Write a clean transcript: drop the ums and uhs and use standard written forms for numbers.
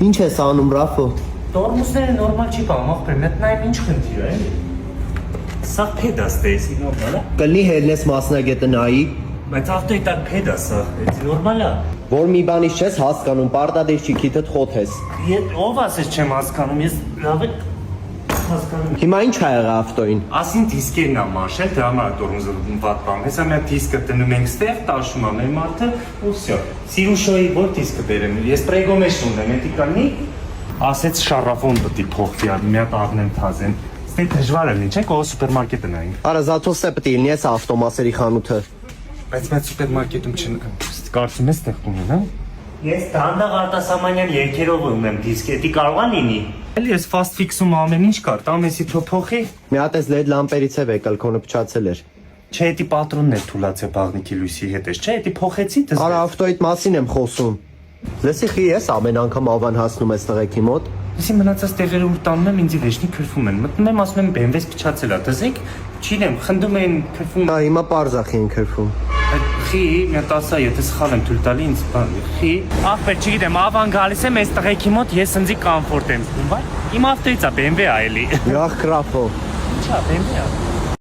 Ինչ ես անում, Ռաֆո։ Տորմուսները նորմալ չի բան, ախպեր, մետնայում ինչ խնդիր է, էլի։ Սա փեդաստ է, էսի նորմալ է։ Կլինի հելնես մասնագետը նայի։ Բայց ավտոյի տակ փեդա սա, էսի նորմալ է։ Որ մի բանից չես հասկանում, պարտադիր չի քիթդ խոթես։ Ով ասես չեմ հասկանում, ես լավ է հասկանում։ Հիմա ինչ ա եղա ավտոին։ Ասին դիսկերն ա մաշել, դրա համար տորմուզը վատ բան։ Հեսա մի դիսկը տնում ենք ստեղ, տաշում ա մեր մարդը, ու վсё։ Սիրուշոյի որ դիսկը բերեմ, ես պրեգոմեշ ունեմ, էդի կանի։ Ասեց շարաֆոն պետք է փոխվի, մի հատ առնեմ թազեն։ Ստե դժվար է, չէ՞, կողո սուպերմարկետը նայենք։ Արա զաթոստե պետք է լինի այս ավտոմասերի խանութը։ Բայց մենք սուպերմարկետում կարծում ես տեղ ունեն, հա։ Ես դանդաղ արտասահմանյան երկերով ունեմ դիսկ, էդի կարող է լինի։ Էլի ես fast fix-ում ամեն ինչ կար, տամեսի փոխի։ Մի հատ էս LED լամպերից է եկել, քոնը փչացել էր։ Չէ, էդի պատրոնն է թուլացել բաղնիկի լույսի հետ, չէ, էդի փոխեցի դες։ Արա ավտոյիդ մասին եմ խոսում։ Լսի խի ես ամեն անգամ ավան հասնում ես տղեկի մոտ։ Իսկ մնացած տեղերը ու տանում եմ ինձ վերջնի քրվում են։ Մտնում եմ ասում եմ BMW-ս փչացել է, դզեք, չինեմ, խնդում են քրվում։ Դա հիմա պարզախի են քրվում։ Խի, մի հատ ասա, եթե սխալ եմ թույլ տալի ինձ բան։ Խի, ախպեր, չգիտեմ, ավան գալիս եմ այս տղեկի մոտ, ես ինձի կոմֆորտ եմ զգում, բայց իմ ավտոյից է BMW-ա էլի։ Յախ Ռաֆո։ Ինչա, BMW-ա։